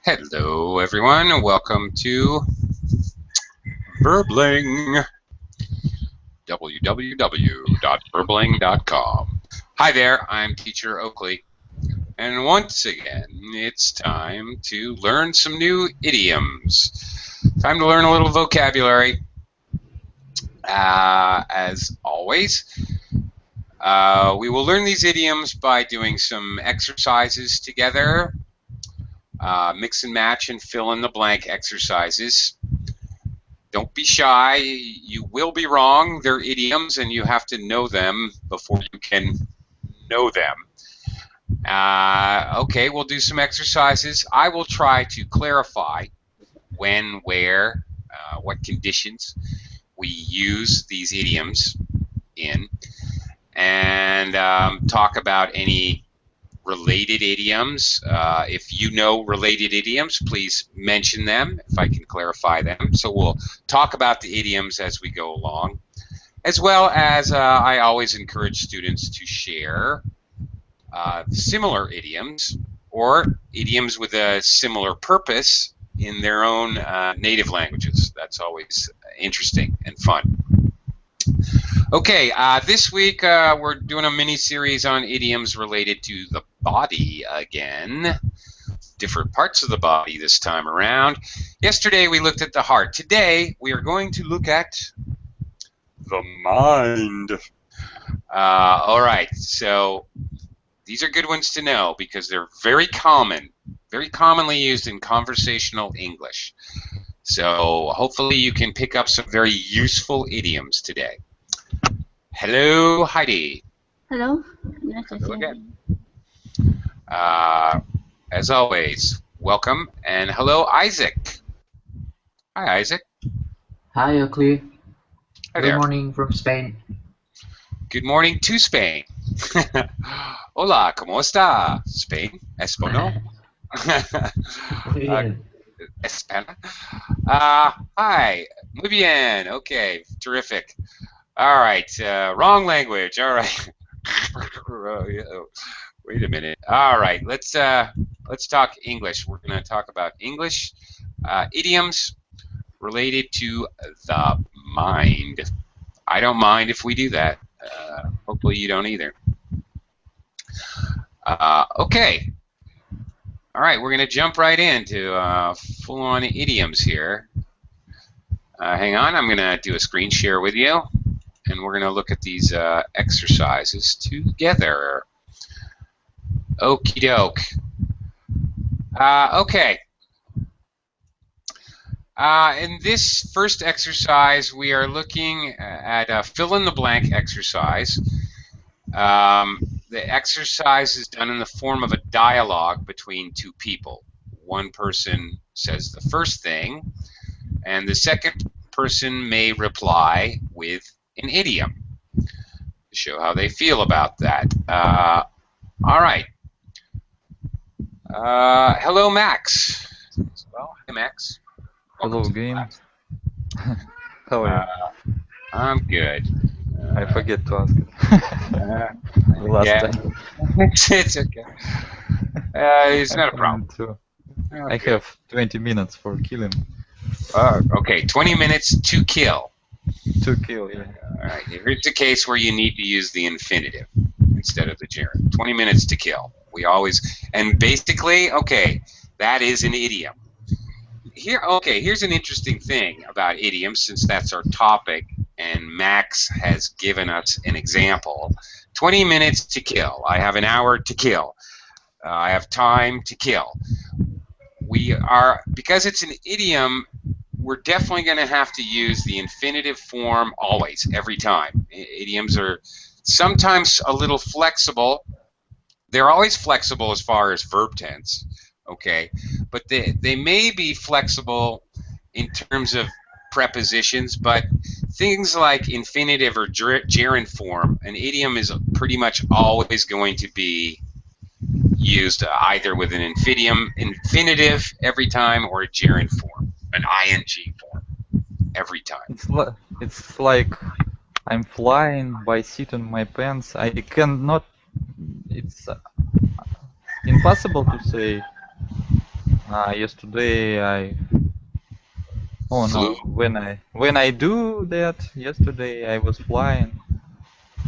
Hello, everyone. Welcome to Verbling, www.verbling.com. Hi there, I'm Teacher Oakley, and once again, it's time to learn some new idioms. Time to learn a little vocabulary. As always, we will learn these idioms by doing some exercises together. Mix and match and fill in the blank exercises. Don't be shy. You will be wrong. They're idioms, and you have to know them before you can know them. Okay, we'll do some exercises. I will try to clarify when, where, what conditions we use these idioms in, and talk about any related idioms. If you know related idioms, please mention them if I can clarify them. So we'll talk about the idioms as we go along, as well as I always encourage students to share similar idioms or idioms with a similar purpose in their own native languages. That's always interesting and fun. Okay, this week we're doing a mini-series on idioms related to the body again. Different parts of the body this time around. Yesterday we looked at the heart. Today we are going to look at the mind. All right, so these are good ones to know because they're very commonly used in conversational English. So hopefully you can pick up some very useful idioms today. Hello, Heidi. Hello. Hello again. As always, welcome, and hello, Isaac. Hi, Isaac. Hi, Oakley. Hi Good there. morning from Spain. Good morning to Spain. Hola, ¿cómo está? Spain, Español. Bien. España. Hi. Muy bien. Okay, terrific. All right, wrong language. All right. Wait a minute. All right, let's talk English. We're going to talk about English idioms related to the mind. I don't mind if we do that. Hopefully you don't either. Okay. All right, we're going to jump right into full-on idioms here. Hang on, I'm going to do a screen share with you, and we're going to look at these exercises together. Okie doke. Okay. In this first exercise, we are looking at a fill-in-the-blank exercise. The exercise is done in the form of a dialogue between two people. One person says the first thing, and the second person may reply with an idiom to show how they feel about that. All right. Hello, Max. Well, hi, Max. Hello again. How are you? I'm good. I forget to ask it. Last yeah. time. It's okay. It's not a problem. I have 20 minutes for killing. Okay, 20 minutes to kill. To kill, yeah. All right, here's the case where you need to use the infinitive instead of the gerund. 20 minutes to kill. We always, and basically, okay, that is an idiom. Here's an interesting thing about idioms, since that's our topic, and Max has given us an example. 20 minutes to kill. I have an hour to kill. I have time to kill. Because it's an idiom, we're definitely going to have to use the infinitive form always, every time. Idioms are sometimes a little flexible. They're always flexible as far as verb tense, okay? But they may be flexible in terms of prepositions, but things like infinitive or gerund form, an idiom is pretty much always going to be used either with an infinitive every time or a gerund form, an ing form every time. It's like I'm flying by seat on my pants. I cannot. It's impossible to say Yesterday I oh Flew? no, when I do that yesterday I was flying,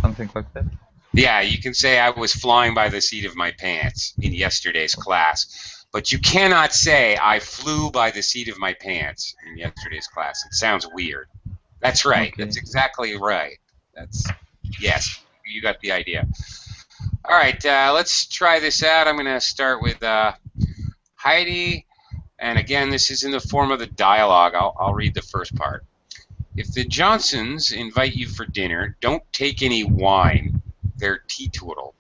something like that. Yeah, you can say I was flying by the seat of my pants in yesterday's class, but you cannot say I flew by the seat of my pants in yesterday's class. It sounds weird. That's right. Okay. That's exactly right. Yes, you got the idea. All right, let's try this out. I'm going to start with Heidi, and again, this is in the form of the dialogue. I'll read the first part. If the Johnsons invite you for dinner, don't take any wine. They're teetotal.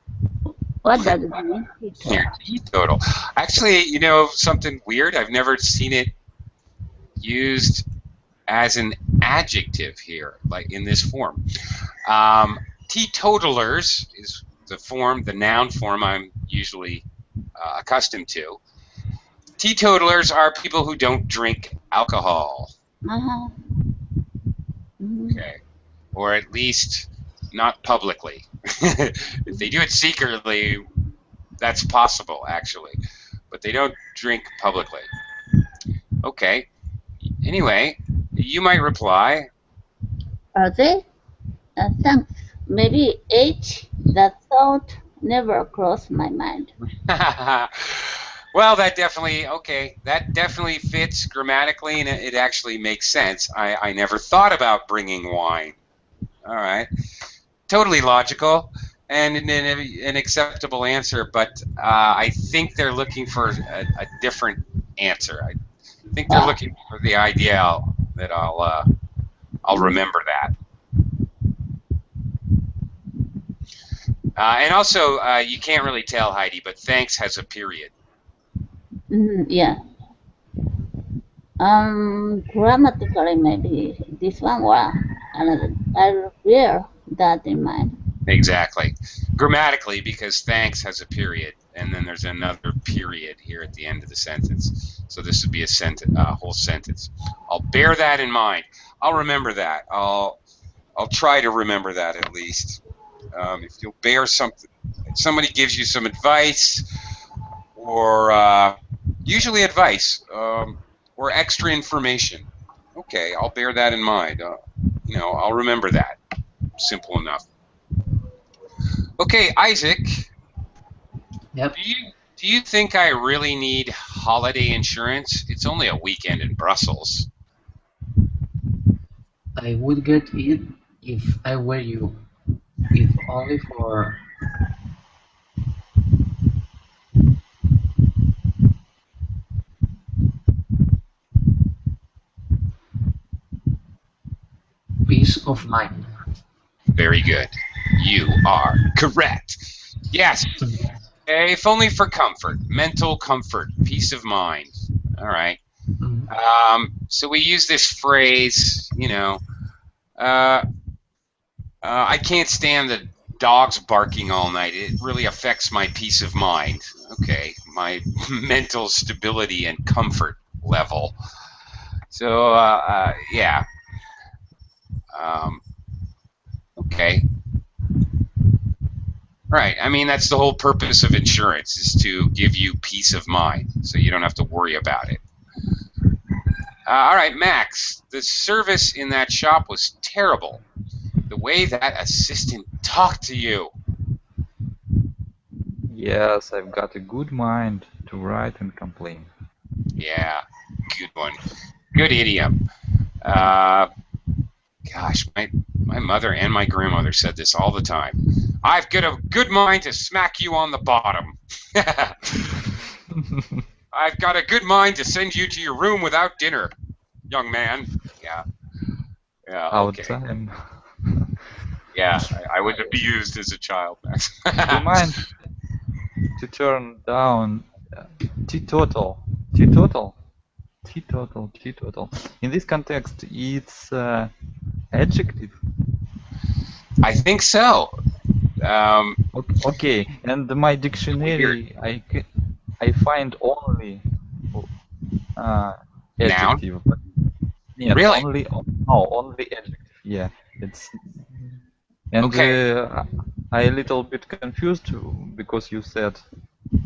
What does it mean? They're teetotal. Actually, you know something weird? I've never seen it used as an adjective here, like in this form. Teetotalers is the noun form I'm usually accustomed to. Teetotalers are people who don't drink alcohol. Uh-huh. Mhm. Okay. Or at least not publicly. If they do it secretly, that's possible, actually. But they don't drink publicly. Okay. Anyway, you might reply. Are they? Thanks. Maybe H. That thought never crossed my mind. Well, that definitely fits grammatically, and it actually makes sense. I never thought about bringing wine. All right. Totally logical and an acceptable answer, but I think they're looking for a different answer. I think they're looking for the idea that I'll remember that. And also, you can't really tell, Heidi, but thanks has a period. Yeah. Grammatically, maybe this one or another. I'll bear that in mind. Exactly. Grammatically, because thanks has a period, and then there's another period here at the end of the sentence. So this would be a whole sentence. I'll bear that in mind. I'll remember that. I'll try to remember that at least. If you'll bear something, if somebody gives you some advice, or usually advice, or extra information. Okay, I'll bear that in mind. I'll remember that. Simple enough. Okay, Isaac. Yep. Do you think I really need holiday insurance? It's only a weekend in Brussels. I would get it if I were you, if only for peace of mind. Very good. You are correct. Yes. If only for comfort, mental comfort, peace of mind. All right. So we use this phrase, I can't stand the dogs barking all night. It really affects my peace of mind. Okay, my mental stability and comfort level. So, yeah. Okay. Right. I mean, that's the whole purpose of insurance, is to give you peace of mind, so you don't have to worry about it. All right, Max, the service in that shop was terrible. The way that assistant talked to you. Yes, I've got a good mind to write and complain. Yeah, good one. Good idiom. Gosh, my mother and my grandmother said this all the time. I've got a good mind to smack you on the bottom. I've got a good mind to send you to your room without dinner, young man. Yeah. Yeah, Out okay. time. Yeah, I was abused as a child, Max. Do you mind to turn down teetotal? Teetotal? Teetotal, teetotal. In this context, it's adjective. I think so. Okay, and my dictionary, I find only adjective. Yes, Really? only adjective. Yeah, it's and Okay. I a little bit confused because you said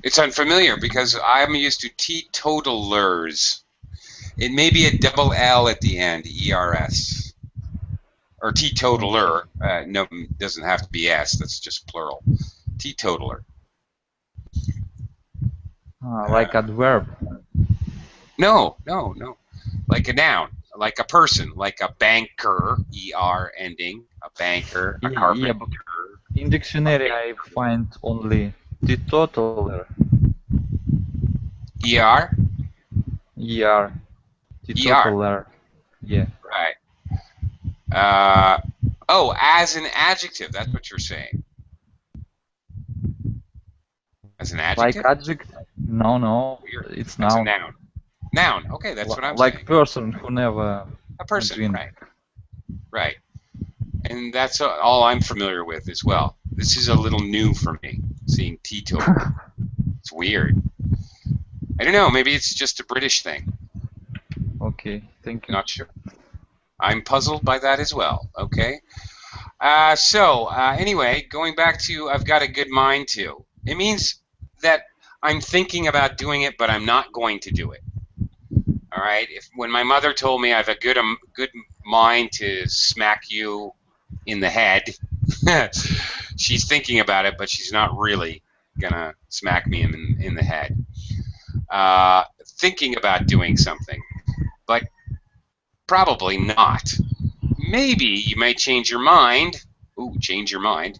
It's unfamiliar because I'm used to teetotalers. It may be a double L at the end, ERS. Or Okay. teetotaler. No, doesn't have to be S. That's just plural. Teetotaler. Like adverb. No. Like a noun, like a person, like a banker, ER ending, a banker, a Yeah, but carpenter, in a dictionary I painter. find only teetotaler. ER? Er, ER, teetotaler. Yeah. right. Uh, oh, as an adjective, that's what you're saying. As an Like adjective? adjective? No, Weird. it's That's a noun. noun. Noun, okay, that's what I'm Like saying. person who never A person, drink. right. And that's all I'm familiar with as well. This is a little new for me, seeing teetotaler. It's weird. I don't know, maybe it's just a British thing. Okay, thank you. Not sure. I'm puzzled by that as well, okay? Anyway, going back to I've got a good mind to. It means that I'm thinking about doing it, but I'm not going to do it. All right. When my mother told me I have a good mind to smack you in the head, she's thinking about it, but she's not really gonna smack me in the head. Thinking about doing something, but probably not. Maybe you may change your mind. Ooh, change your mind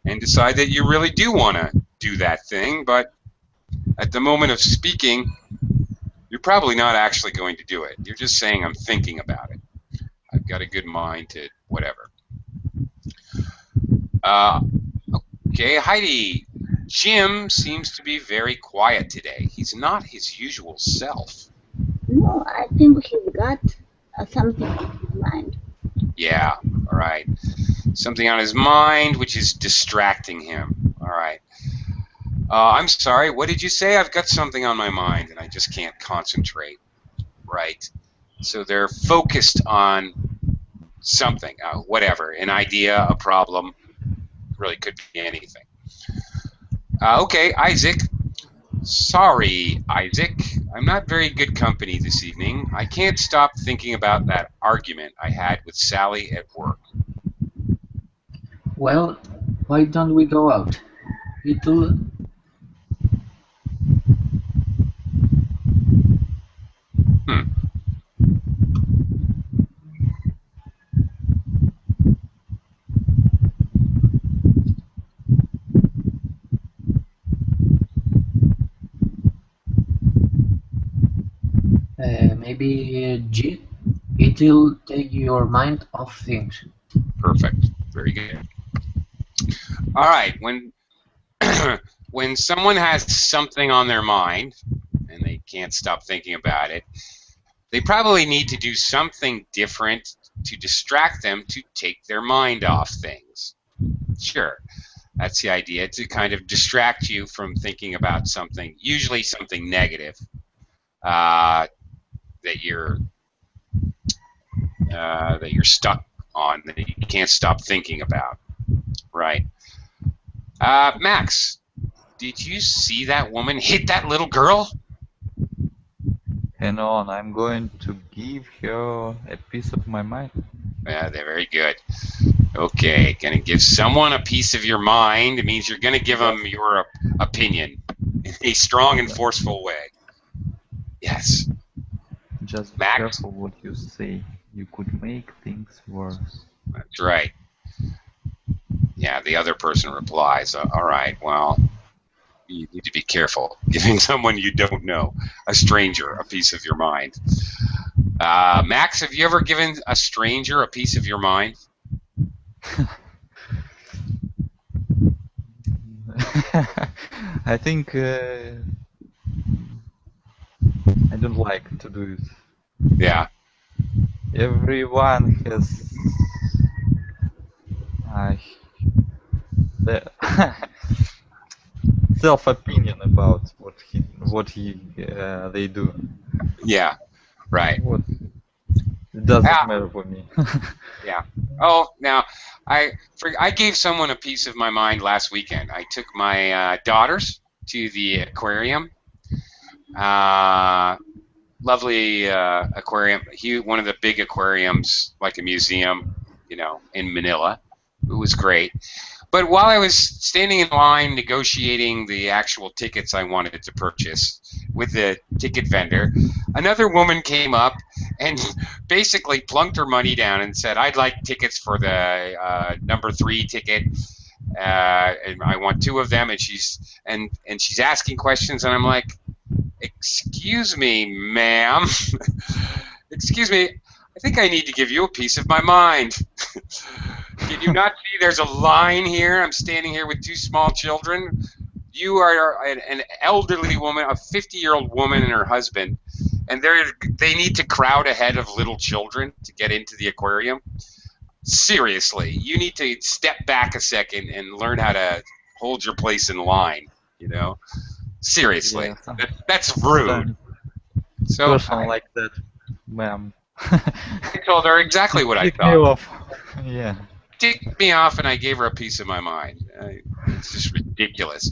and decide that you really do want to do that thing, but at the moment of speaking, you're probably not actually going to do it. You're just saying, I'm thinking about it. I've got a good mind to whatever. Uh, okay, Heidi. Jim seems to be very quiet today. He's not his usual self. No, I think he's got something in his mind. Yeah, all right. Something on his mind which is distracting him. All right. I'm sorry, what did you say? I've got something on my mind and I just can't concentrate. Right. So they're focused on something, whatever, an idea, a problem, really could be anything. Okay, Isaac. Sorry, Isaac. I'm not very good company this evening. I can't stop thinking about that argument I had with Sally at work. Well, why don't we go out? It'll Hmm. maybe G. It'll take your mind off things. Perfect. Very good. All right. When someone has something on their mind and they can't stop thinking about it, they probably need to do something different to distract them to take their mind off things. Sure, that's the idea, to kind of distract you from thinking about something, usually something negative that you're stuck on, that you can't stop thinking about. Right. Max, did you see that woman hit that little girl? Hang on, I'm going to give her a piece of my mind. Yeah, they're very good. Okay, gonna give someone a piece of your mind. It means you're gonna give them your opinion in a strong and forceful way. Yes, Just be Max. careful what you say. You could make things worse. That's right. Yeah, the other person replies, all right, well, you need to be careful giving someone you don't know, a stranger, a piece of your mind. Max, have you ever given a stranger a piece of your mind? I think I don't like to do it. Yeah, Everyone has the self-opinion about what they do. yeah, right. What it doesn't Ah, matter for me. yeah. Oh, now, I gave someone a piece of my mind last weekend. I took my daughters to the aquarium. Lovely aquarium. One of the big aquariums, like a museum, in Manila. It was great. But while I was standing in line negotiating the actual tickets I wanted to purchase with the ticket vendor, another woman came up and basically plunked her money down and said, "I'd like tickets for the number 3 ticket. And I want 2 of them." And she's asking questions, and I'm like, "Excuse me, ma'am. Excuse me. I think I need to give you a piece of my mind. Can you not see there's a line here? I'm standing here with 2 small children. You are an elderly woman, a 50-year-old woman and her husband, and they need to crowd ahead of little children to get into the aquarium. Seriously, you need to step back a second and learn how to hold your place in line, Seriously, Yeah, that's rude." So person like that, ma'am. I told her exactly what I Kick me thought. off. Yeah. Ticked me off, and I gave her a piece of my mind. It's just ridiculous.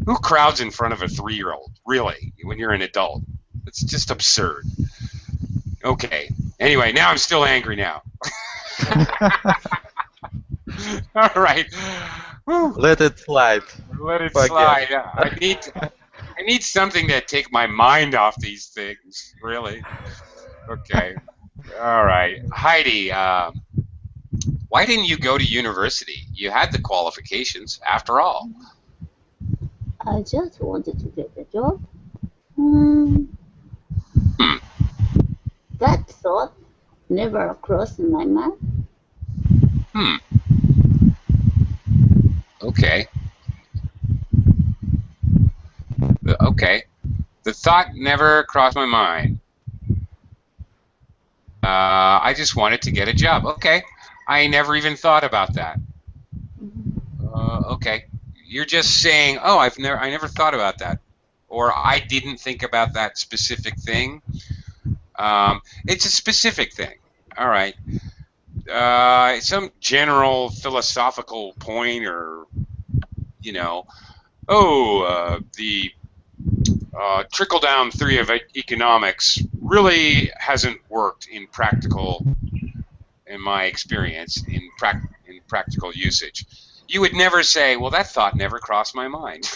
Who crowds in front of a 3-year-old, really, when you're an adult? It's just absurd. Okay. Anyway, now I'm still angry now. All right. Whew. Let it slide. Let it Forget slide. it. I need something to take my mind off these things, really. Okay. All right. Heidi, why didn't you go to university? You had the qualifications, after all. I just wanted to get a job. Hmm. That thought never crossed my mind. Okay. Okay. The thought never crossed my mind. I just wanted to get a job. Okay. I never even thought about that. Okay. You're just saying, "Oh, I never thought about that," or "I didn't think about that specific thing." It's a specific thing. All right. Some general philosophical point, or the trickle-down theory of economics really hasn't worked in my experience, in practical usage. You would never say, "Well, that thought never crossed my mind."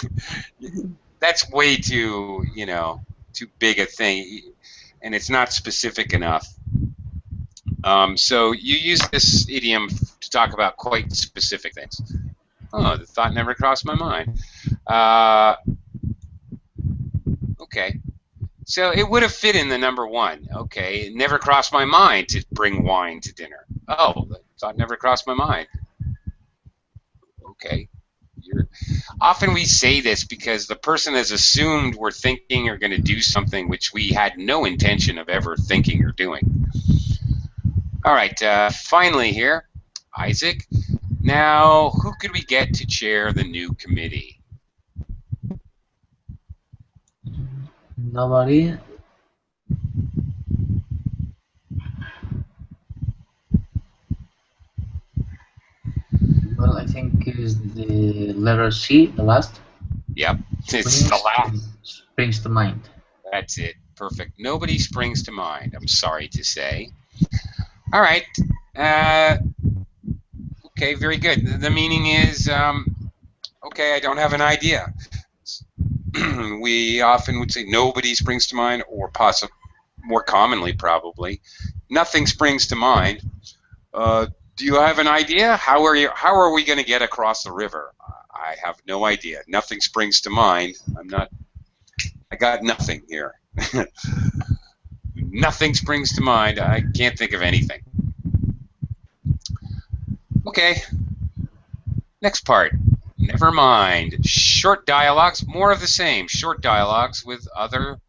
That's way too big a thing, and it's not specific enough. So you use this idiom to talk about quite specific things. Oh, the thought never crossed my mind. Okay. So it would have fit in the number 1. Okay. It never crossed my mind to bring wine to dinner. Oh, the thought never crossed my mind. Okay. Often we say this because the person has assumed we're thinking or going to do something which we had no intention of ever thinking or doing. All right. Finally here, Isaac. Now, who could we get to chair the new committee? Nobody. Well, I think is the letter C, the last. Yep. It's the last. Springs to mind. That's it. Perfect. Nobody springs to mind, I'm sorry to say. All right. Okay, very good. The meaning is, okay, I don't have an idea. We often would say nobody springs to mind, or more commonly probably, nothing springs to mind. Do you have an idea? How are we going to get across the river? I have no idea. Nothing springs to mind. I got nothing here. Nothing springs to mind. I can't think of anything. Okay. Next part. Never mind. Short dialogues, more of the same. Short dialogues with other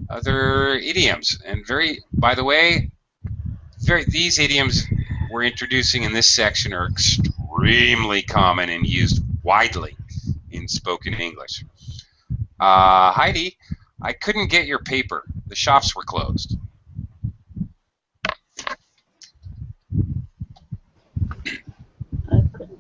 other idioms. And by the way, these idioms we're introducing in this section are extremely common and used widely in spoken English. Heidi, I couldn't get your paper. The shops were closed. I couldn't.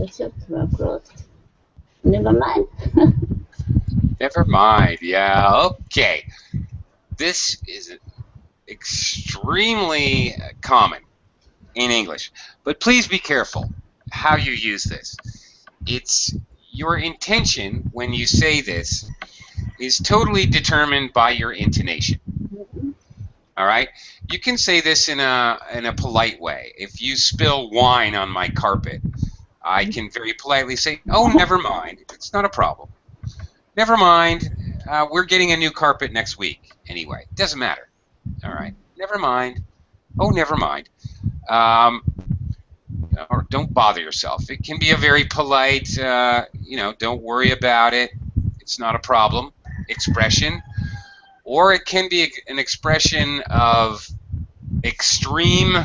The shops were closed. Never mind. Never mind. Yeah. Okay. This is extremely common in English, but please be careful how you use this. It's your intention when you say this is totally determined by your intonation. All right? You can say this in a polite way. If you spill wine on my carpet, I can very politely say, "Oh, never mind. It's not a problem. Never mind. We're getting a new carpet next week anyway. Doesn't matter. All right? Never mind. Oh, never mind." Or don't bother yourself. It can be a very polite, don't worry about it. It's not a problem expression. Or it can be an expression of extreme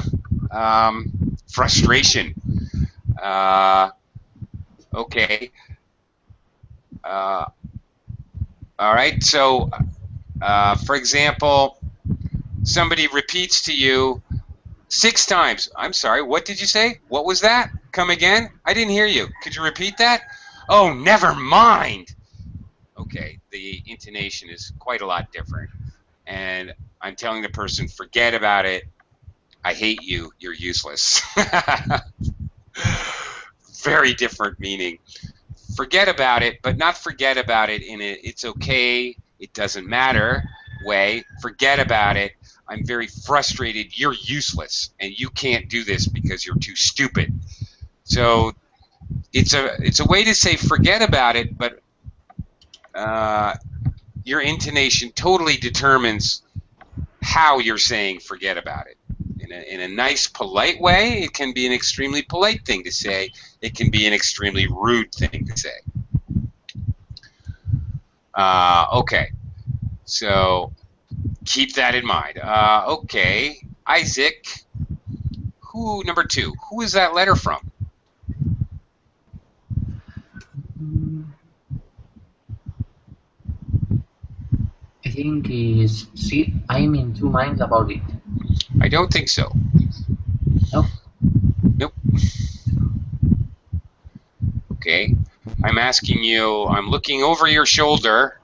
frustration. Okay. All right. So, for example, somebody repeats to you 6 times. "I'm sorry, what did you say? What was that? Come again? I didn't hear you. Could you repeat that?" "Oh, never mind." Okay, the intonation is quite a lot different. And I'm telling the person, forget about it. I hate you. You're useless. Very different meaning. Forget about it, but not forget about it in a "it's okay, it doesn't matter" way. Forget about it. I'm very frustrated. You're useless, and you can't do this because you're too stupid. So it's a way to say forget about it, but your intonation totally determines how you're saying forget about it. In a nice, polite way, it can be an extremely polite thing to say. It can be an extremely rude thing to say. Okay, so keep that in mind. Okay, Isaac, number 2, who is that letter from? I think is C. I'm in two minds about it. I don't think so. No. Nope. Okay, I'm asking you, I'm looking over your shoulder,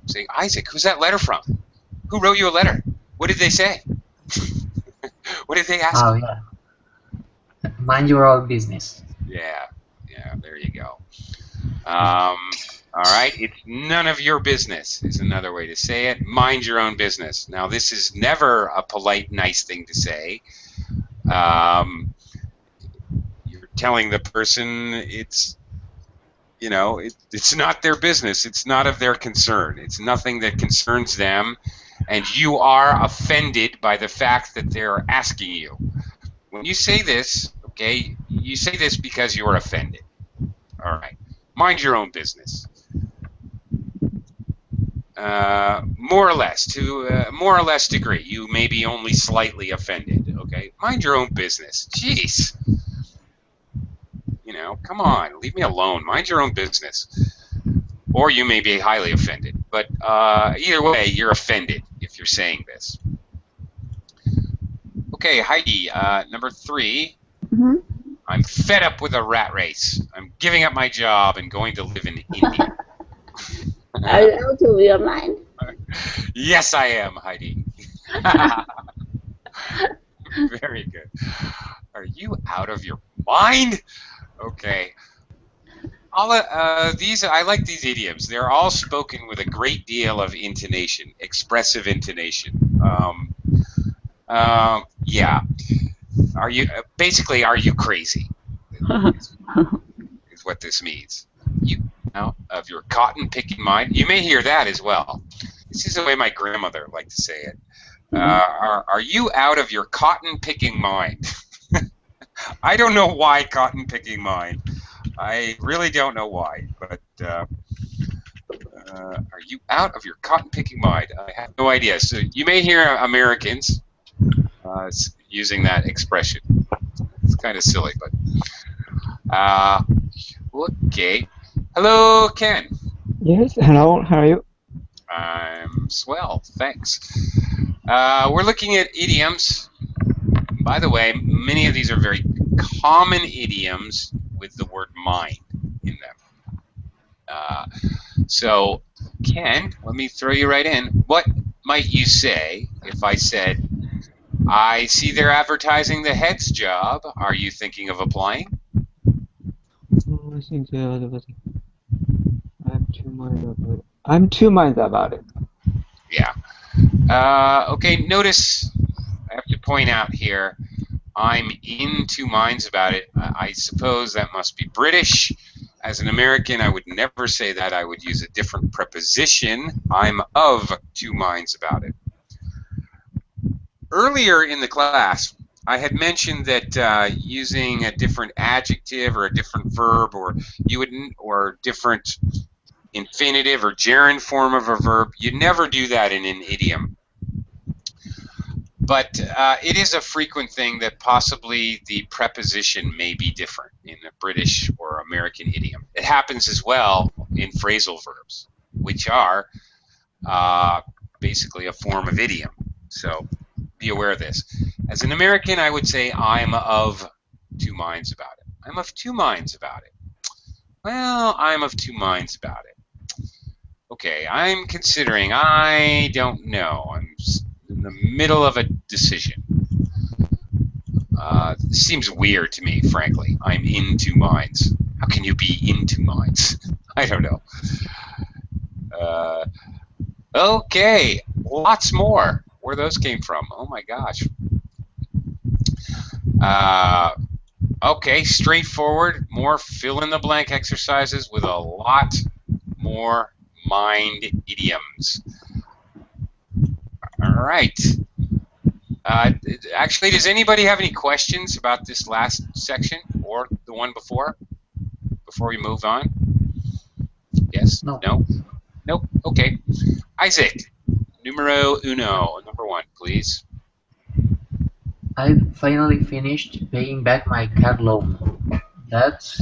saying, "Isaac, who's that letter from? Who wrote you a letter? What did they say?" What did they ask Oh you? yeah. Mind your own business. Yeah, there you go. All right, it's none of your business is another way to say it. Mind your own business. Now, this is never a polite, nice thing to say. You're telling the person it's not their business. It's not of their concern. It's nothing that concerns them, and you are offended by the fact that they're asking you. When you say this, okay, you say this because you're offended. All right, mind your own business. More or less, to more or less degree, you may be only slightly offended. Okay, mind your own business. Jeez. Come on, leave me alone. Mind your own business. Or you may be highly offended. But either way, you're offended if you're saying this. Okay, Heidi, number 3. Mm-hmm. I'm fed up with a rat race. I'm giving up my job and going to live in India. Are you out of your mind? Yes, I am, Heidi. Very good. Are you out of your mind? Okay. These, I like these idioms. They're all spoken with a great deal of intonation, expressive intonation. Yeah. Are you crazy? Is what this means. You out of your cotton picking mind. You may hear that as well. This is the way my grandmother liked to say it. Are you out of your cotton picking mind? I don't know why cotton picking mind. I really don't know why, but are you out of your cotton picking mind? I have no idea. So you may hear Americans using that expression. It's kind of silly, but okay. Hello, Ken. Yes, hello, how are you? I'm swell, thanks. We're looking at idioms. By the way, many of these are very common idioms with the word mind in them. So, Ken, let me throw you right in. What might you say if I said, I see they're advertising the head's job. Are you thinking of applying? I think I'm two minds about it. I'm two minds about it. Yeah. Okay, notice I have to point out here, I'm in two minds about it. I suppose that must be British. As an American, I would never say that. I would use a different preposition. I'm of two minds about it. Earlier in the class, I had mentioned that using a different adjective or a different verb, or different infinitive or gerund form of a verb, you never do that in an idiom. But it is a frequent thing that possibly the preposition may be different in a British or American idiom. It happens as well in phrasal verbs, which are basically a form of idiom. So be aware of this. As an American, I would say I'm of two minds about it. I'm of two minds about it. Well, I'm of two minds about it. Okay, I'm considering. I don't know. I'm in the middle of a decision. This seems weird to me, frankly. I'm in two minds. How can you be in two minds? I don't know. Okay, lots more. Where those came from? Oh my gosh. Okay, straightforward. More fill-in-the-blank exercises with a lot more mind idioms. All right. Actually, does anybody have any questions about this last section or the one before we move on? Yes? No. No? Nope. Okay. Isaac, numero uno, number one, please. I finally finished paying back my car loan. That's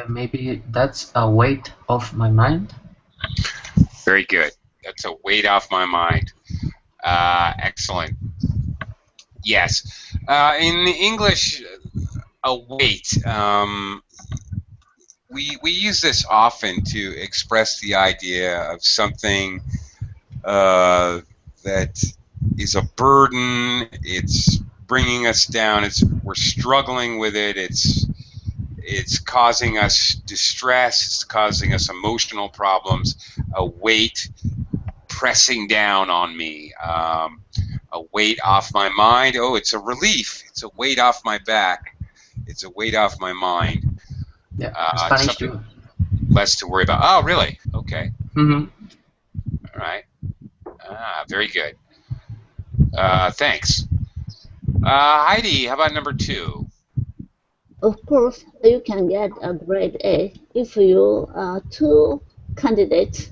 maybe that's a weight off my mind. Very good. That's a weight off my mind. Excellent. Yes. In English, a weight, we use this often to express the idea of something that is a burden. It's bringing us down. We're struggling with it. It's causing us distress. It's causing us emotional problems. A weight pressing down on me. A weight off my mind. Oh, it's a relief. It's a weight off my back. It's a weight off my mind. Yeah, Spanish too. Less to worry about. Oh, really? Okay. Mm-hmm. All right. Very good. Thanks. Heidi, how about number two? Of course, you can get a grade A if you two candidates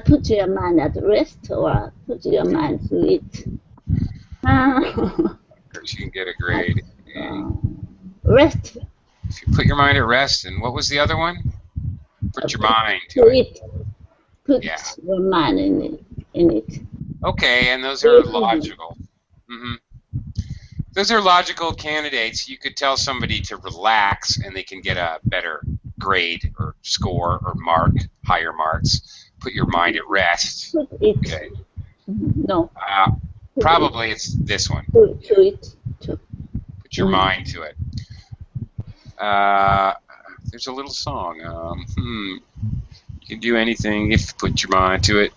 put your mind at rest or put your mind to it. You can get a grade A. Rest. If you put your mind at rest, and what was the other one? Put your mind to it. Put Yeah. your mind in it. Okay, and those are logical. Mm-hmm. Those are logical candidates. You could tell somebody to relax, and they can get a better grade or score or mark, higher marks. Put your mind at rest. Put it. Okay. No. Probably it's this one. Put to it. Too. Put your mind to it. There's a little song. You can do anything if you put your mind to it.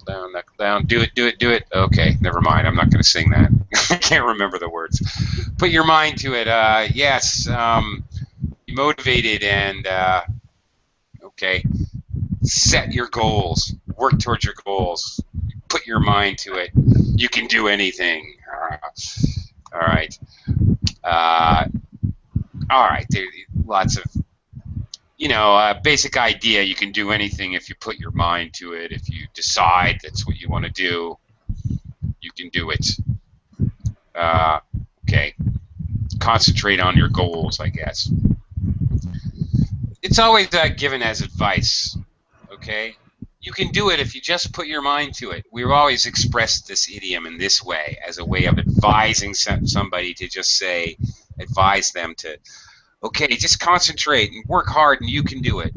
Knuckle down, do it. Okay, never mind. I'm not going to sing that. I can't remember the words. Put your mind to it. Yes. Be motivated and okay. Set your goals. Work towards your goals. Put your mind to it. You can do anything. All right. All right. There lots of you know, a basic idea. You can do anything if you put your mind to it. If you decide that's what you want to do, you can do it. Okay. Concentrate on your goals, I guess. It's always given as advice. Okay. You can do it if you just put your mind to it. We've always expressed this idiom in this way, as a way of advising somebody to just say, advise them to, okay, just concentrate and work hard and you can do it,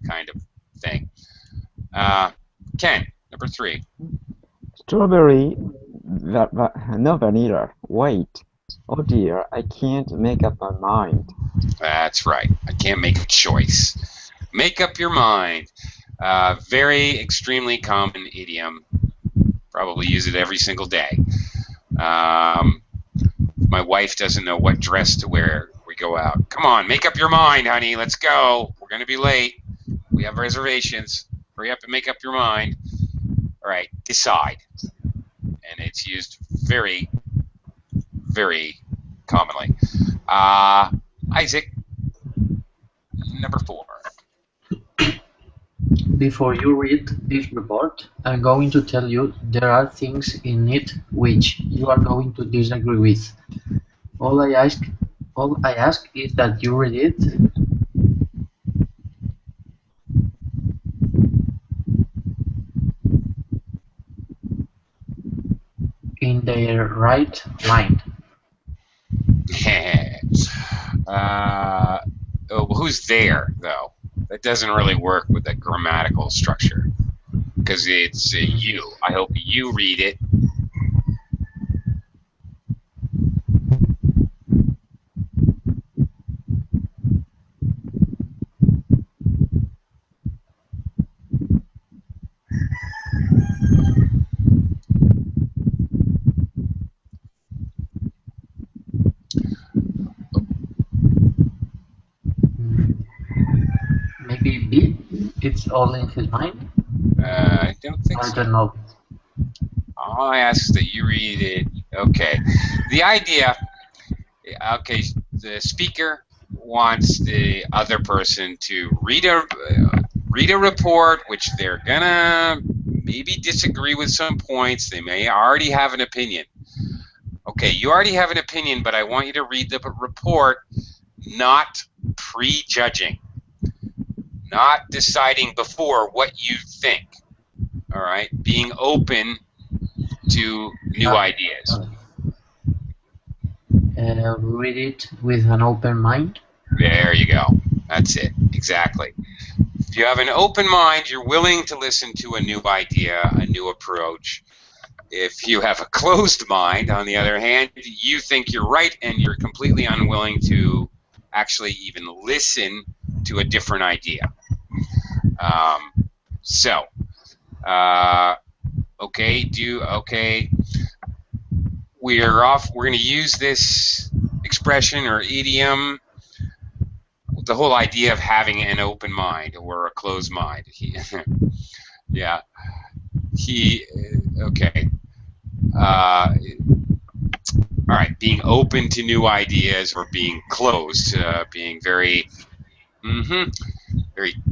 kind of thing. Ken, number 3. Strawberry, no vanilla. Wait. Oh dear, I can't make up my mind. That's right. I can't make a choice. Make up your mind. Very extremely common idiom. Probably use it every single day. My wife doesn't know what dress to wear. We go out. Come on, make up your mind, honey. Let's go. We're going to be late. We have reservations. Hurry up and make up your mind. All right, decide. And it's used very, very commonly. Isaac, number 4. Before you read this report, I'm going to tell you there are things in it which you are going to disagree with. All I ask is that you read it in their right mind. Who's there, though? That doesn't really work with the grammatical structure, because it's you. I hope you read it. Maybe B, it's all in his mind? I don't think I so. don't know. All I ask is that you read it. Okay. The idea, okay, the speaker wants the other person to read a report, which they're gonna maybe disagree with some points. They may already have an opinion. Okay, you already have an opinion, but I want you to read the report, not prejudging, not deciding before what you think. All right, being open to new ideas. Read it with an open mind. There you go. That's it. Exactly. If you have an open mind, you're willing to listen to a new idea, a new approach. If you have a closed mind, on the other hand, you think you're right and you're completely unwilling to actually even listen to a different idea. Okay, we're off. We're going to use this expression or idiom, the whole idea of having an open mind or a closed mind. Okay. All right, being open to new ideas or being closed, being very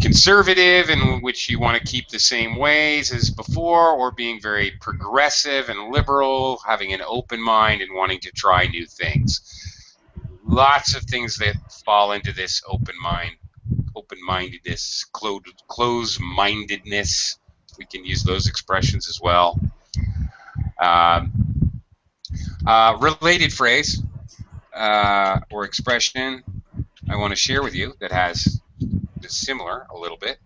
conservative, in which you want to keep the same ways as before, or being very progressive and liberal, having an open mind and wanting to try new things. Lots of things that fall into this open-mindedness, closed-mindedness. We can use those expressions as well. Related phrase or expression I want to share with you that has similar a little bit.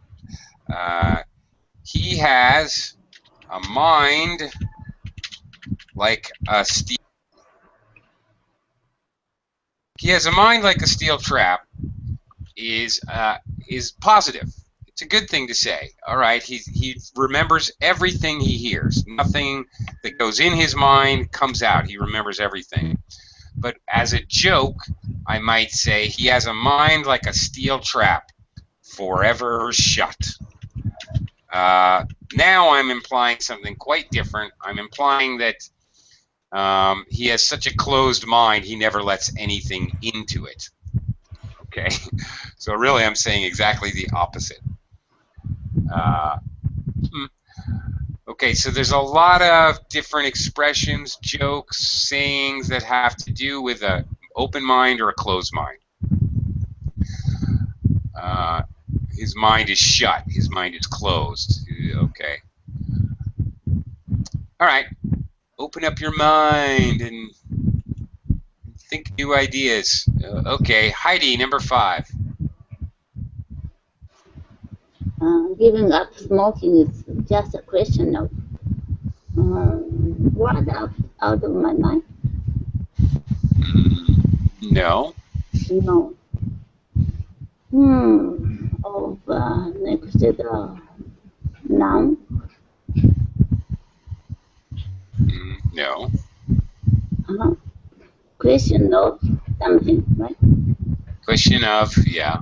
He has a mind like a steel. He has a mind like a steel trap. Is positive. It's a good thing to say. All right, he remembers everything he hears. Nothing that goes in his mind comes out. He remembers everything. But as a joke, I might say he has a mind like a steel trap, forever shut. Now I'm implying something quite different. I'm implying that he has such a closed mind, he never lets anything into it. Okay, so really I'm saying exactly the opposite. Okay, so there's a lot of different expressions, jokes, sayings that have to do with an open mind or a closed mind. His mind is shut. His mind is closed. Okay. All right. Open up your mind and think new ideas. Okay, Heidi, number 5. Giving up smoking is just a question of what out of my mind? No. No. Of next noun? No. Question of something, right? Question of, yeah.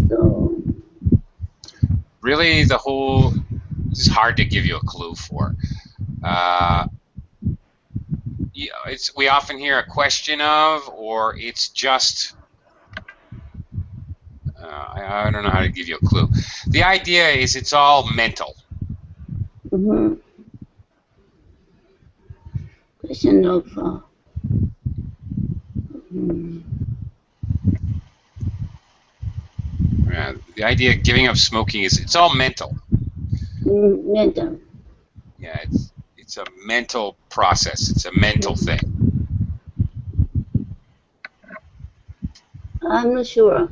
So, Really, the whole, this is hard to give you a clue for. We often hear a question of, or it's just, I don't know how to give you a clue. The idea is it's all mental. question of The idea of giving up smoking is it's all mental. mental. Yeah, it's a mental process. It's a mental thing. I'm not sure.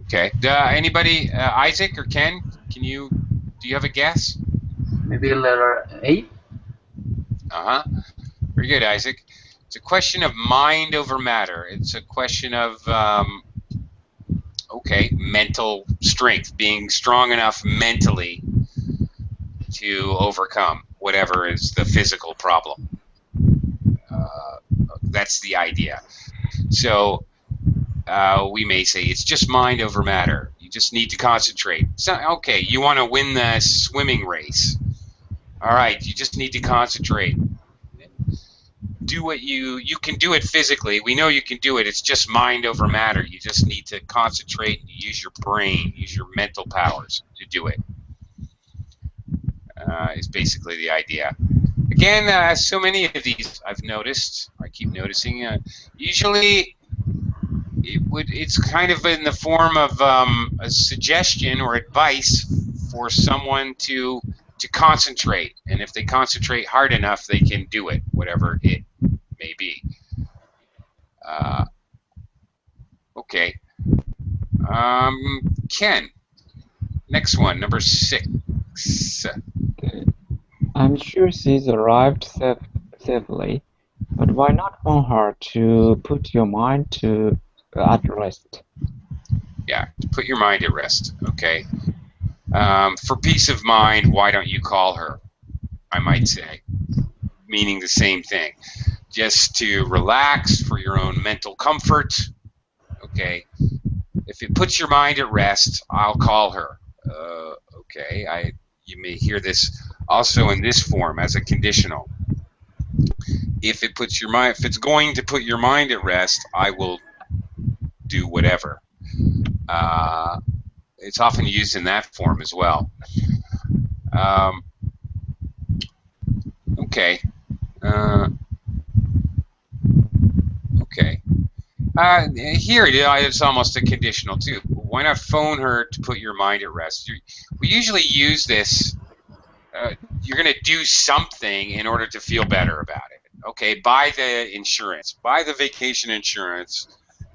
Okay. Anybody, Isaac or Ken? Do you have a guess? Maybe letter A? Very good, Isaac. It's a question of mind over matter. It's a question of, mental strength, being strong enough mentally to overcome whatever is the physical problem. That's the idea. So we may say it's just mind over matter. You just need to concentrate. So, okay, you want to win the swimming race. All right, you just need to concentrate. Do what you can do it physically. We know you can do it. It's just mind over matter. You just need to concentrate and use your brain, use your mental powers to do it. Is basically the idea. Again, so many of these I've noticed, I keep noticing, usually it's kind of in the form of a suggestion or advice for someone to concentrate. And if they concentrate hard enough, they can do it, whatever it may be. Okay. Ken, next one, number 6. Okay. I'm sure she's arrived safely, but why not want her to put your mind at rest? Yeah, to put your mind at rest. Okay. For peace of mind, why don't you call her? I might say, meaning the same thing. Just to relax for your own mental comfort. Okay. If it puts your mind at rest, I'll call her. Okay. You may hear this also in this form as a conditional. If it's going to put your mind at rest, I will do whatever. It's often used in that form as well. Okay. Okay. Here it's almost a conditional too. Why not phone her to put your mind at rest? We usually use this. You're going to do something in order to feel better about it. Okay, buy the insurance, buy the vacation insurance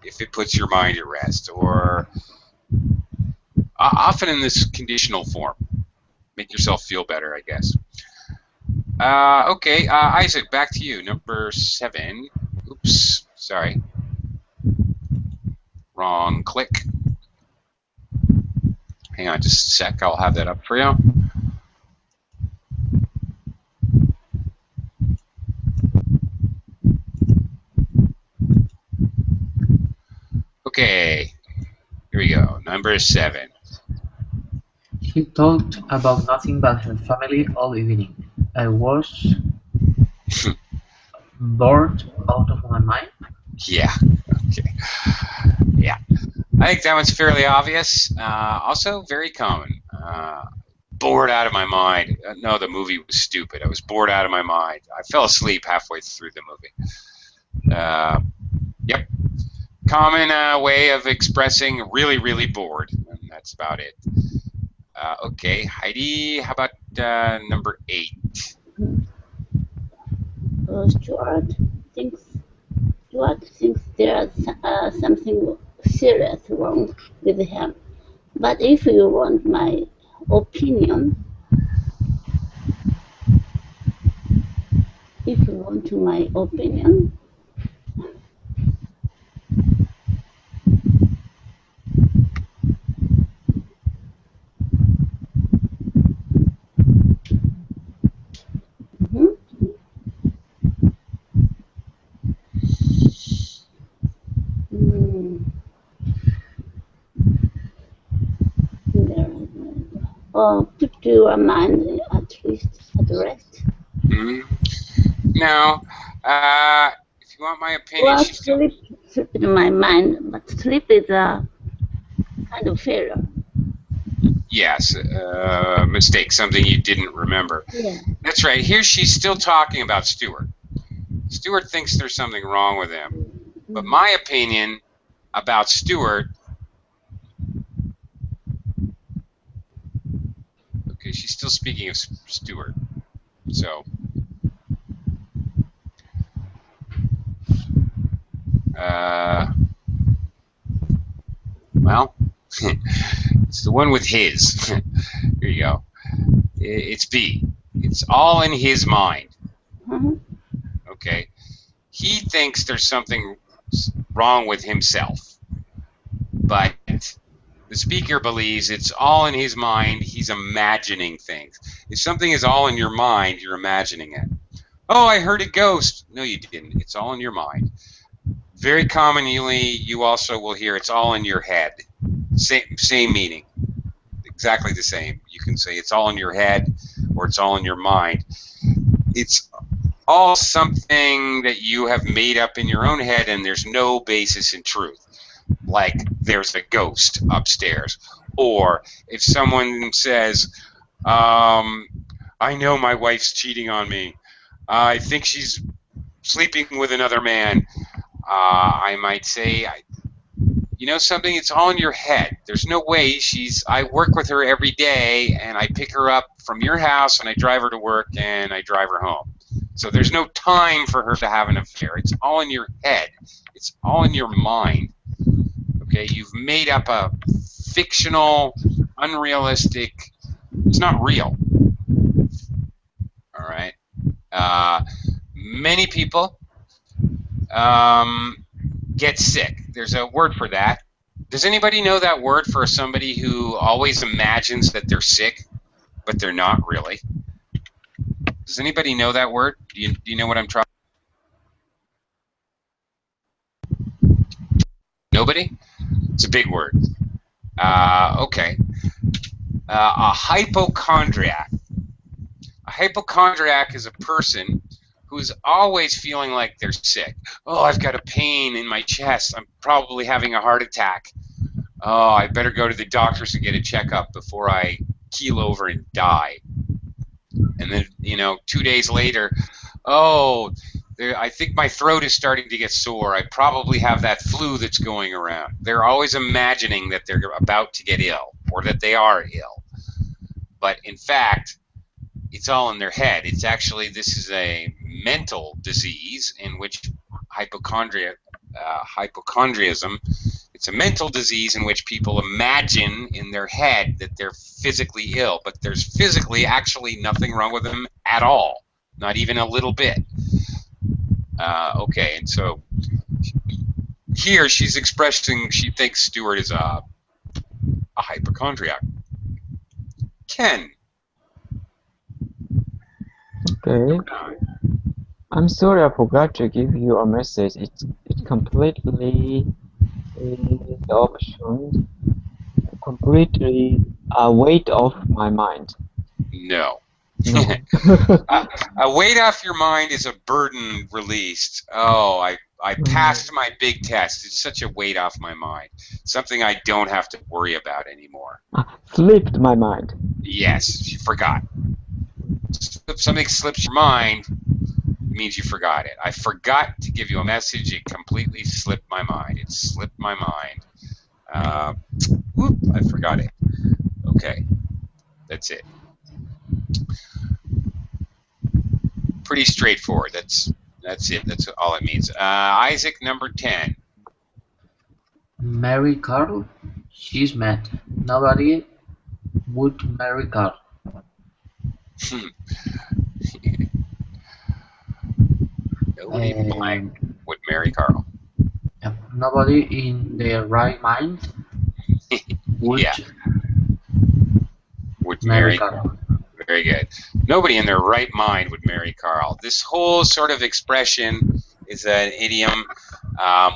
if it puts your mind at rest, or often in this conditional form. Make yourself feel better, I guess. Okay, Isaac, back to you. Number 7. Oops, sorry. Wrong click. Hang on just a sec, I'll have that up for you. Okay, here we go. Number 7. He talked about nothing but her family all evening. I was bored out of my mind. Yeah. Okay. Yeah. I think that one's fairly obvious. Also, very common. Bored out of my mind. No, the movie was stupid. I was bored out of my mind. I fell asleep halfway through the movie. Yep. Common way of expressing really, really bored. And that's about it. Okay, Heidi, how about number 8? Stuart thinks there's something serious wrong with him. But if you want my opinion, mhm, mm, put your mind at rest. No. If you want my opinion, Well, she's still. sleep in my mind, but sleep is a kind of failure. Yes, mistake, something you didn't remember. Yeah. That's right. Here she's still talking about Stewart. Stewart thinks there's something wrong with him. But my opinion about Stewart. Okay, she's still speaking of Stewart. So. Well, it's the one with his. Here you go. It's B. It's all in his mind. Mhm. Okay. He thinks there's something wrong with himself. But the speaker believes it's all in his mind. He's imagining things. If something is all in your mind, you're imagining it. Oh, I heard a ghost. No, you didn't. It's all in your mind. Very commonly, you also will hear it's all in your head. Same meaning. Exactly the same. You can say it's all in your head or it's all in your mind. It's all something that you have made up in your own head and there's no basis in truth. Like there's a ghost upstairs. Or if someone says, I know my wife's cheating on me. I think she's sleeping with another man. I might say, you know something, it's all in your head. There's no way I work with her every day and I pick her up from your house and I drive her to work and I drive her home. So there's no time for her to have an affair. It's all in your head. It's all in your mind. Okay, you've made up a fictional, unrealistic, it's not real. All right. Many people get sick. There's a word for that. Does anybody know that word for somebody who always imagines that they're sick, but they're not really? Does anybody know that word? Do you know what I'm trying? Nobody? It's a big word. Okay. A hypochondriac. A hypochondriac is a person who's always feeling like they're sick. Oh, I've got a pain in my chest. I'm probably having a heart attack. Oh, I better go to the doctors and get a checkup before I keel over and die. And then, 2 days later, oh, I think my throat is starting to get sore. I probably have that flu that's going around. They're always imagining that they're about to get ill or that they are ill. But in fact, it's all in their head. It's actually, this is a mental disease in which hypochondriacism, it's a mental disease in which people imagine in their head that they're physically ill, but there's physically actually nothing wrong with them at all, not even a little bit. Okay, and so here she's expressing she thinks Stewart is a hypochondriac. Ken. Okay. I'm sorry I forgot to give you a message. It's completely the option completely weight off my mind. No. No. A weight off your mind is a burden released. Oh, I passed my big test. It's such a weight off my mind. Something I don't have to worry about anymore. Slipped my mind. Yes, you forgot. If something slips your mind, it means you forgot it. I forgot to give you a message. It completely slipped my mind. It slipped my mind. Whoop, I forgot it. Okay, that's it. Pretty straightforward. That's it. That's all it means. Isaac, number 10. Marry Carl? She's mad. Nobody would marry Carl. Nobody blank Um, would marry Carl. Nobody in their right mind would Yeah, would marry marry Carl. Carl. Very good. Nobody in their right mind would marry Carl. This whole sort of expression is an idiom.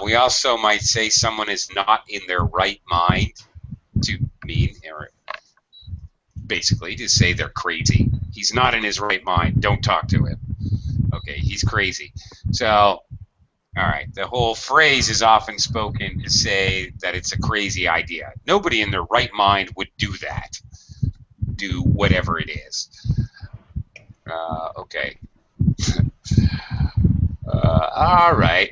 We also might say someone is not in their right mind to mean, or basically to say they're crazy. He's not in his right mind. Don't talk to him. Okay, he's crazy. So, all right, the whole phrase is often spoken to say that it's a crazy idea. Nobody in their right mind would do that. Do whatever it is. Okay. All right.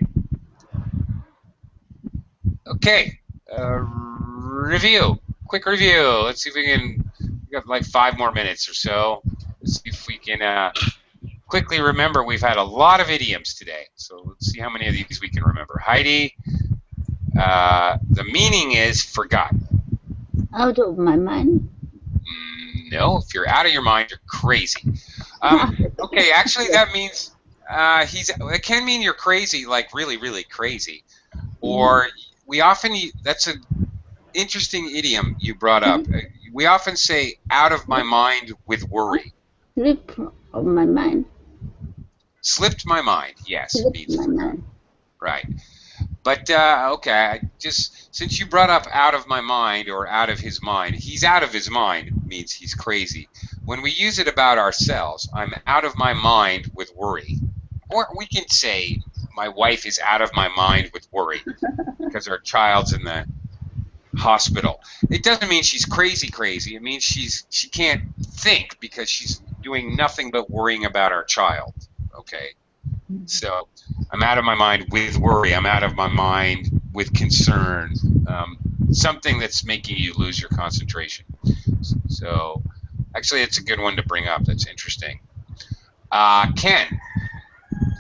Okay. Review. Quick review. Let's see if we can. We got like 5 more minutes or so. Let's see if we can quickly remember. We've had a lot of idioms today, so let's see how many of these we can remember. Heidi. The meaning is forgot. Out of my mind. No, if you're out of your mind, you're crazy. Okay, actually, that means it can mean you're crazy, like really, really crazy. Or we often that's an interesting idiom you brought up. We often say "out of my mind with worry." Slip of my mind. Slipped my mind. Yes, Slip means my mind. right. But okay, just since you brought up "out of my mind" or "out of his mind," he's out of his mind means he's crazy. When we use it about ourselves, I'm out of my mind with worry. Or we can say, my wife is out of my mind with worry because our child's in the hospital. It doesn't mean she's crazy. It means she can't think because she's doing nothing but worrying about our child. Okay? So I'm out of my mind with worry. I'm out of my mind with concern. Something that's making you lose your concentration. So actually, it's a good one to bring up. That's interesting. Ken,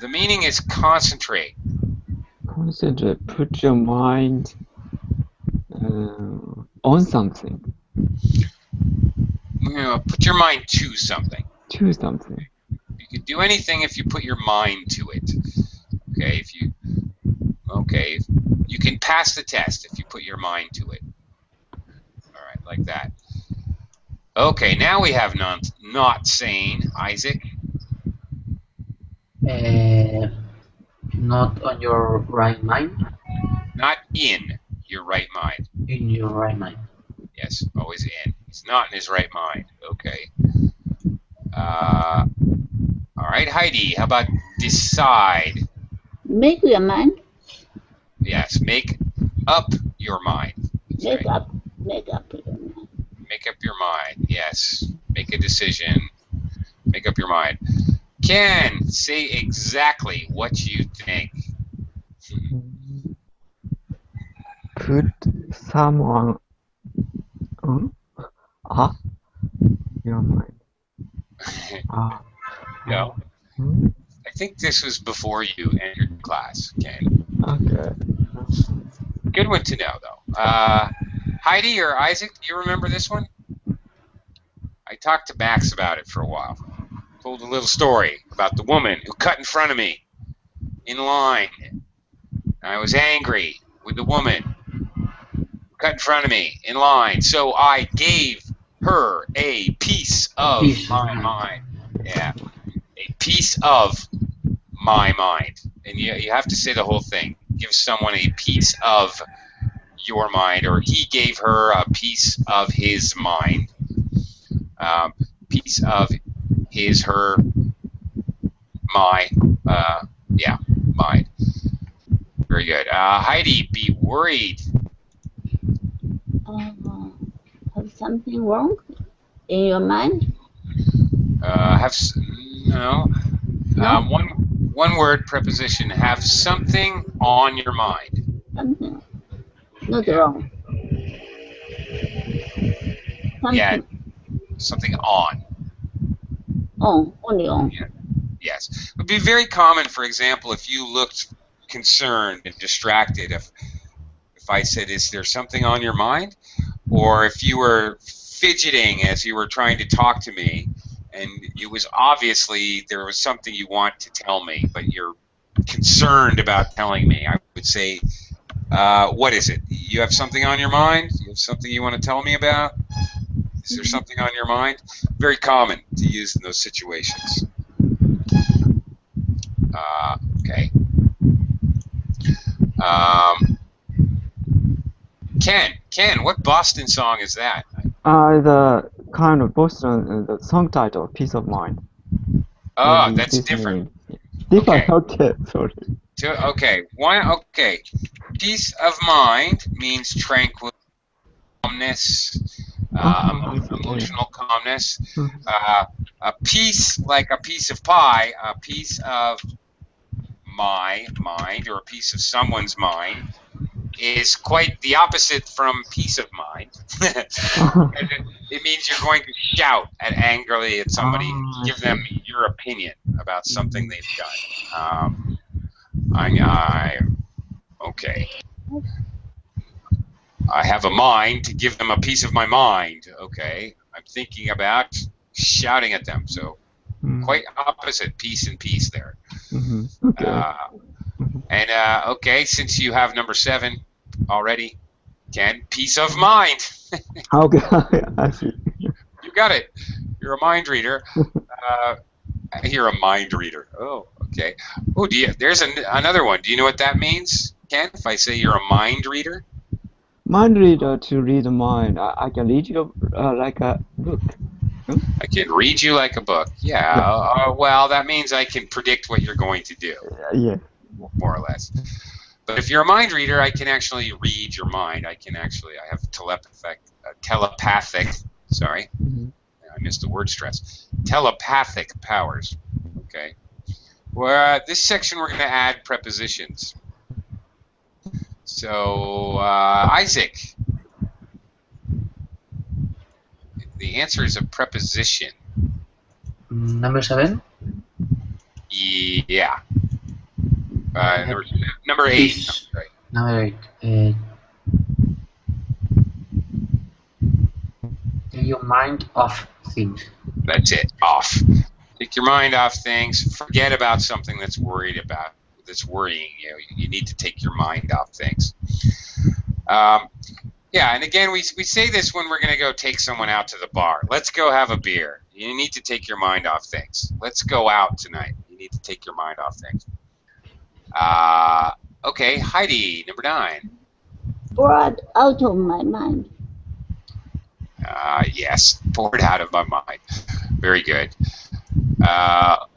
the meaning is concentrate. Concentrate. Put your mind on something. Put your mind to something. To something. You can do anything if you put your mind to it. Okay, you can pass the test if you put your mind to it. All right, like that. Okay, now we have not sane, Isaac. Not on your right mind. Not in your right mind. In your right mind. Yes, always in. He's not in his right mind. Okay. All right, Heidi, how about decide? Make your mind. Yes, make up your mind. Make Right. up your mind. Make up your mind. Yes. Make a decision. Make up your mind. Ken, say exactly what you think. Put someone on your mind. No. Hmm? I think this was before you entered class, Ken. Okay. Good one to know, though. Heidi or Isaac, do you remember this one? I talked to Max about it for a while. Told a little story about the woman who cut in front of me in line. I was angry with the woman who cut in front of me in line, so I gave her a piece of my mind. Yeah, a piece of my mind. And you have to say the whole thing. Give someone a piece of your mind, or he gave her a piece of his mind. Piece of his, her, my, yeah, mine. Very good. Heidi, be worried. Have something wrong in your mind? No. No? One word preposition. Have something on your mind. Something not Yeah. wrong. Yeah. Something Something on. on, only on. Yeah. Yes. It would be very common, for example, if you looked concerned and distracted. If I said, "Is there something on your mind?" Or if you were fidgeting as you were trying to talk to me, and it was obviously there was something you want to tell me, but you're concerned about telling me, I would say, what is it? You have something on your mind? You have something you want to tell me about? Is there something on your mind? Very common to use in those situations. Okay. Ken, what Boston song is that? The kind of Boston, the song title, Peace of Mind. Oh, Maybe that's this different. meaning. Different, Okay. okay, sorry. Okay. Okay. Peace of mind means tranquil, calmness, Okay. emotional calmness. A piece, like a piece of pie, a piece of my mind or a piece of someone's mind is quite the opposite from peace of mind. It means you're going to shout angrily at somebody and I give them see. your opinion about something they've done. I okay. I have a mind to give them a piece of my mind. Okay, I'm thinking about shouting at them. So quite opposite, peace and peace there. Okay. And okay, since you have number 7 already, Ken, peace of mind. Okay, I see. You got it. You're a mind reader. You're a mind reader. Oh, okay. Oh, there's another one. Do you know what that means, Ken? If I say you're a mind reader? Mind reader to read mind. I can read you like a book. I can read you like a book. Yeah. Well, that means I can predict what you're going to do, Yeah. more or less. But if you're a mind reader, I can actually read your mind. I have telepathic. Sorry, I missed the word stress. Telepathic powers. Okay. Well, this section we're going to add prepositions. So, Isaac, the answer is a preposition. Number 7? Yeah. Number 8. Is Right. number 8. Take your mind off things. That's it. Off. Take your mind off things. Forget about something that's worrying you. You need to take your mind off things. Yeah, and again, we say this when we're going to go take someone out to the bar. Let's go have a beer. You need to take your mind off things. Let's go out tonight. You need to take your mind off things. Okay, Heidi, number 9. Bored out of my mind. Yes, bored out of my mind. Very good.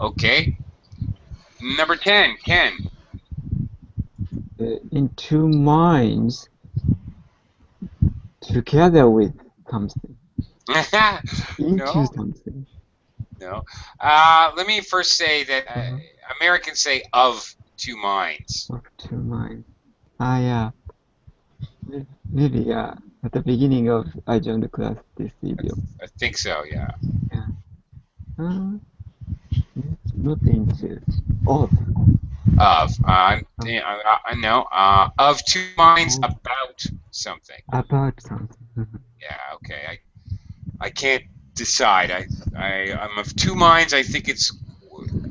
Okay. Number 10, Ken. In two minds together with something. Into something. No. Let me first say that Americans say of two minds. Of two minds. Yeah. Maybe at the beginning of I joined the class this idiom. I think so, yeah. Not into. Of. No. Of two minds about something. About something. Yeah, okay. I can't decide. I'm of two minds. I think it's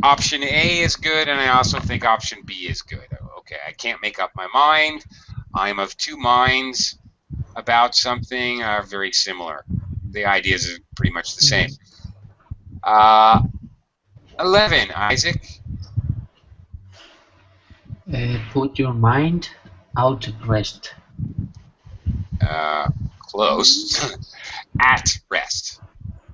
option A is good, and I also think option B is good. Okay, I can't make up my mind. I'm of two minds about something. Very similar. The ideas are pretty much the same. 11, Isaac. Put your mind out rest. Close. At rest.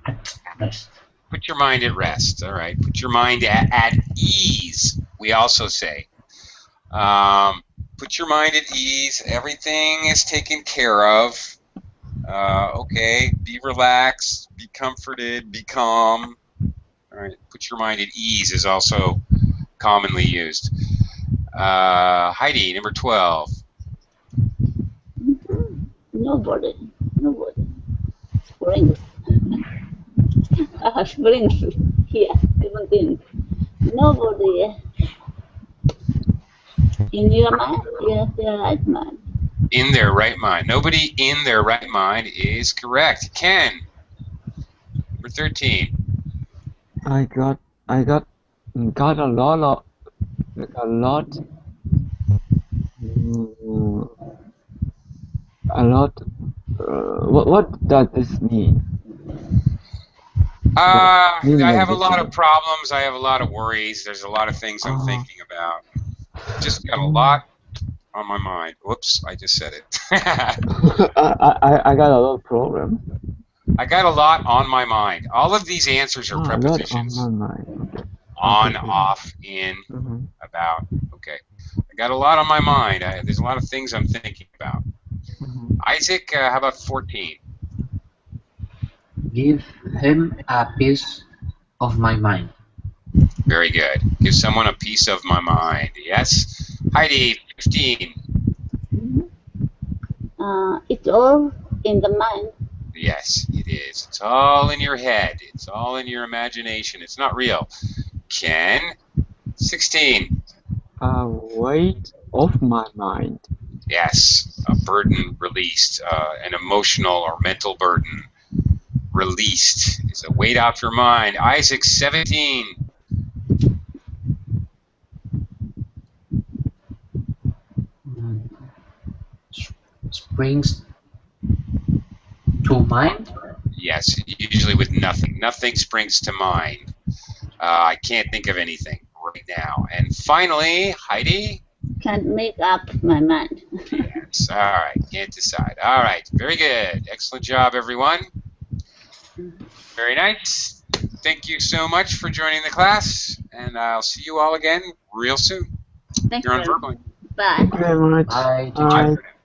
At rest. Put your mind at rest. All right. Put your mind at ease. We also say. Put your mind at ease. Everything is taken care of. Okay. Be relaxed. Be comforted. Be calm. All right. Put your mind at ease is also commonly used. Heidi, number 12. Nobody. Springs. Springs here. 17. Nobody in your mind, your right mind. In their right mind. Nobody in their right mind is correct. Ken, number 13. I got a lot mm, a lot. What does this mean? I have a this lot of mean? problems. I have a lot of worries. There's a lot of things I'm Oh, thinking about. Just got a oh. lot on my mind. Whoops, I just said it. I got a lot of problems. I got a lot on my mind. All of these answers are A lot on prepositions. my mind. Okay. On, Okay. off, in, Mm-hmm. about. Okay. I got a lot on my mind. There's a lot of things I'm thinking about. Mm-hmm. Isaac, how about 14? Give him a piece of my mind. Very good. Give someone a piece of my mind. Yes. Heidi, 15. It's all in the mind. Yes, it is. It's all in your head. It's all in your imagination. It's not real. Ken, 16. Weight of my mind. Yes, a burden released, an emotional or mental burden released is a weight off your mind. Isaac, 17. Springs to mind. Yes, usually with nothing. Nothing springs to mind. I can't think of anything right now. And finally, Heidi. Can't make up my mind. Yes, all right, can't decide. All right, very good. Excellent job, everyone. Very nice. Thank you so much for joining the class, and I'll see you all again real soon. Thank You're on you. Verbally. Bye. Thank you very much. Bye, Bye teacher. Bye. for now.